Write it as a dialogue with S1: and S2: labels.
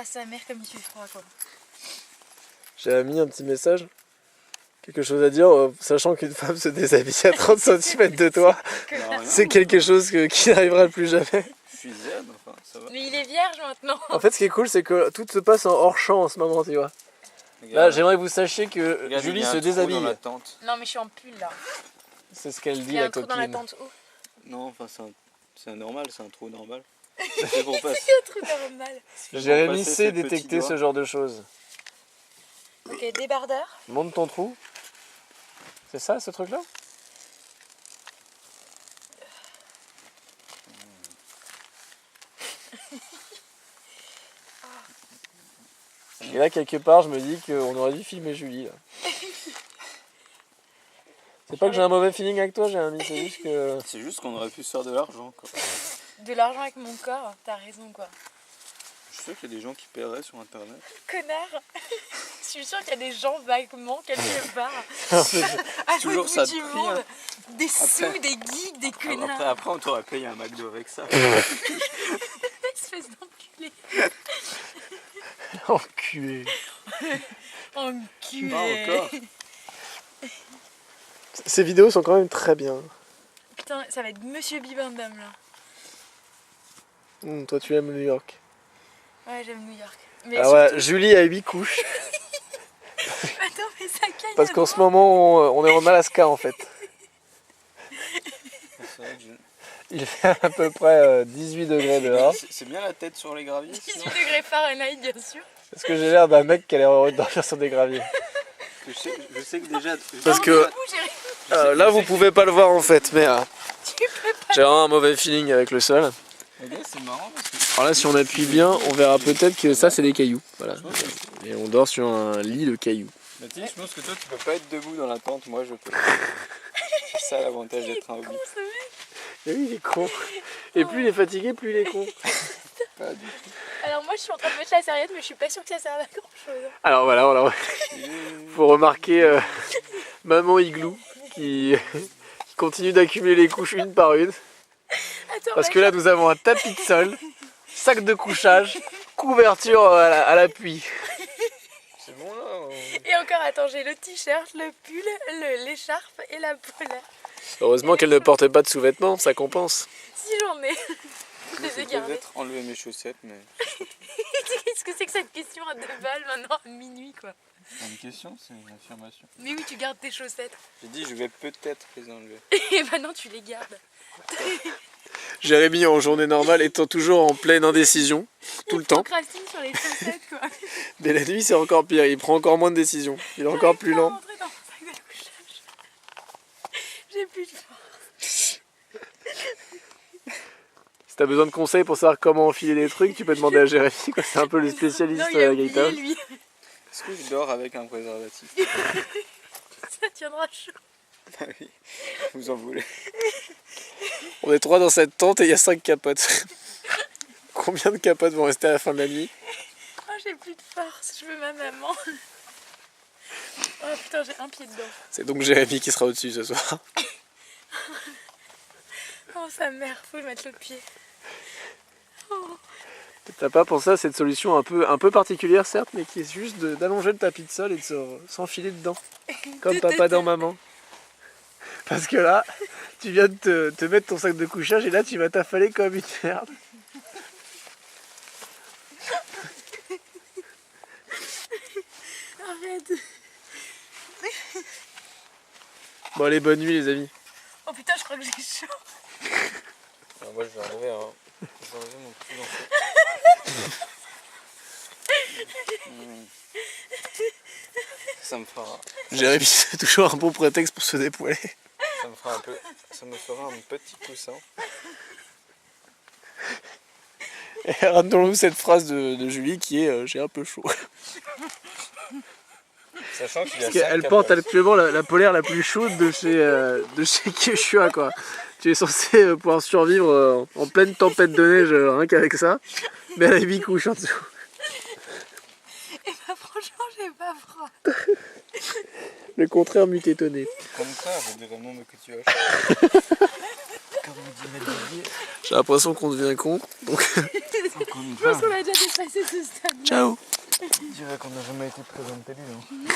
S1: à sa mère comme il fait froid quoi.
S2: J'ai mis un petit message. Quelque chose à dire, sachant qu'une femme se déshabille à 30 cm de toi, c'est quelque chose qui n'arrivera plus jamais.
S3: Je suis zen, enfin, ça va.
S1: Mais il est vierge maintenant.
S2: En fait, ce qui est cool, c'est que tout se passe en hors champ en ce moment, tu vois. Là, j'aimerais que vous sachiez que
S3: Regarde,
S2: Julie
S3: il y a
S2: se
S3: un trou
S2: déshabille.
S3: dans la tente.
S1: Non mais je suis en pull là.
S2: C'est ce qu'elle
S1: Il
S2: dit,
S1: y a
S2: la
S1: un trou dans la
S2: coquine.
S1: tente où?
S3: Non, enfin, c'est un normal, c'est un trou normal. C'est pour passer.
S1: Il y a un trou normal.
S2: Jérémy
S3: passer
S2: sait
S3: ses petits
S2: détecter
S3: doigts.
S2: ce genre de choses.
S1: Ok, débardeur.
S2: Monte ton trou. C'est ça, ce truc-là? Et là, quelque part, je me dis qu'on aurait dû filmer Julie. Là. C'est pas que j'ai un mauvais feeling avec toi, Jérémy, c'est juste que...
S3: C'est juste qu'on aurait pu se faire de l'argent, quoi.
S1: De l'argent avec mon corps, t'as raison quoi.
S3: Je suis sûr qu'il y a des gens qui paieraient sur internet.
S1: Connard. Je suis sûre qu'il y a des gens vaguement quelque part. À
S3: Toujours
S1: l'autre
S3: ça
S1: bout
S3: de
S1: du
S3: prix,
S1: monde.
S3: hein.
S1: Des sous,
S3: Après-
S1: des geeks, des connards.
S3: Après, on t'aurait payé un McDo avec ça.
S1: Espèce d'enculé.
S2: Enculé.
S1: Enculé.
S3: Pas encore.
S2: Ces vidéos sont quand même très bien.
S1: Putain, ça va être Monsieur Bibendum là.
S2: Toi, tu aimes New York.
S1: Ouais, j'aime New York. Mais
S2: Ah
S1: surtout...
S2: ouais, Julie a 8 couches.
S1: Attends, mais ça caille.
S2: Parce qu'en ce moment, on est en Alaska en fait.
S3: C'est vrai que
S2: Il fait à peu près 18 degrés dehors.
S3: c'est bien la tête sur les graviers,
S1: 18
S3: sinon.
S1: degrés Fahrenheit, bien sûr.
S2: Est-ce que j'ai l'air d'un mec qui a l'air heureux de dormir sur des graviers?
S3: Je sais que déjà...
S2: Parce que
S1: Du coup, j'ai...
S2: là, vous pouvez pas le voir en fait, mais
S1: Tu peux pas...
S2: j'ai vraiment un mauvais feeling avec le sol.
S3: Regarde, c'est marrant parce que...
S2: Alors là, si on appuie bien, on verra peut-être que ça, c'est des cailloux. Voilà. Et on dort sur un lit de cailloux.
S3: Mathilde, je pense que toi tu peux pas être debout dans la tente, moi je peux. C'est ça l'avantage d'être un hobbit.
S1: ce mec.
S2: Et oui, il est con. Et plus il est fatigué, plus il est con.
S3: Pas du tout.
S1: Alors moi, je suis en train de mettre la serviette, mais je suis pas sûre que ça serve à grand chose.
S2: Alors voilà. Faut remarquer Maman Igloo qui continue d'accumuler les couches une par une.
S1: Attends,
S2: Parce
S1: mec,
S2: que là, nous avons un tapis de sol, sac de couchage, couverture à l'appui.
S3: C'est bon là
S1: Et encore, attends, j'ai le t-shirt, le pull, l'écharpe et la polaire.
S2: Heureusement qu'elle ne portait pas de sous-vêtements, ça compense.
S1: Si j'en ai. Je
S3: Je
S1: les ai
S3: vais
S1: gardés.
S3: peut-être enlever mes chaussettes, mais...
S1: Qu'est-ce que c'est que cette question à 2 balles maintenant à minuit quoi?
S3: C'est une question, c'est une affirmation.
S1: Mais oui, tu gardes tes chaussettes.
S3: J'ai dit je vais peut-être les enlever.
S1: Et maintenant, tu les gardes.
S2: Jérémy, en journée normale, étant toujours en pleine indécision, tout le temps.
S1: Procrastine sur les chaussettes quoi.
S2: Mais la nuit, c'est encore pire, il prend encore moins de décisions. Il est encore plus lent.
S1: Rentrer dans mon sac de couchage. J'ai plus de force.
S2: Si t'as besoin de conseils pour savoir comment enfiler les trucs, tu peux demander à Jérémy, quoi. C'est un peu le spécialiste
S1: Non, il a oublié,
S2: Gaëtan.
S1: lui.
S3: Est-ce que je dors avec un préservatif?
S1: Ça tiendra chaud.
S3: Ah oui, vous en voulez.
S2: On est 3 dans cette tente et il y a 5 capotes. Combien de capotes vont rester à la fin de la nuit?
S1: Oh, j'ai plus de force, je veux ma maman. Oh putain, j'ai un pied dedans.
S2: C'est donc Jérémy qui sera au-dessus ce soir.
S1: Oh, sa mère, faut lui mettre le pied. Oh.
S2: T'as pas pensé à cette solution un peu particulière certes, mais qui est juste d'allonger le tapis de sol et de s'enfiler dedans. Comme papa dans maman. Parce que là, tu viens de te mettre ton sac de couchage et là tu vas t'affaler comme une merde.
S1: Arrête.
S2: Bon allez, bonne nuit les amis.
S1: Oh putain, je crois que j'ai chaud.
S3: Alors moi je vais enlever, mon pull en fait. Ça me fera...
S2: Jérémy, c'est toujours un bon prétexte pour se dépoiler.
S3: Ça me fera un peu... Ça me fera un petit coussin.
S2: Et rappelons-nous cette phrase de Julie qui est j'ai un peu chaud.
S3: Sachant qu'il y a
S2: Parce qu'elle porte actuellement la polaire la plus chaude de chez Quechua quoi. Tu es censé pouvoir survivre en pleine tempête de neige rien qu'avec ça. Mais elle a 8 couches en dessous.
S1: Et bah franchement, j'ai pas froid.
S2: Le contraire m'eût étonné.
S3: Comme ça, je dirais non mais que tu as chaud. Comme on dit Mathilde.
S2: J'ai l'impression qu'on devient con. Donc
S1: Je pense qu'on a déjà dépassé ce stade.
S2: Ciao.
S3: Je dirais qu'on n'a jamais été présenté lui.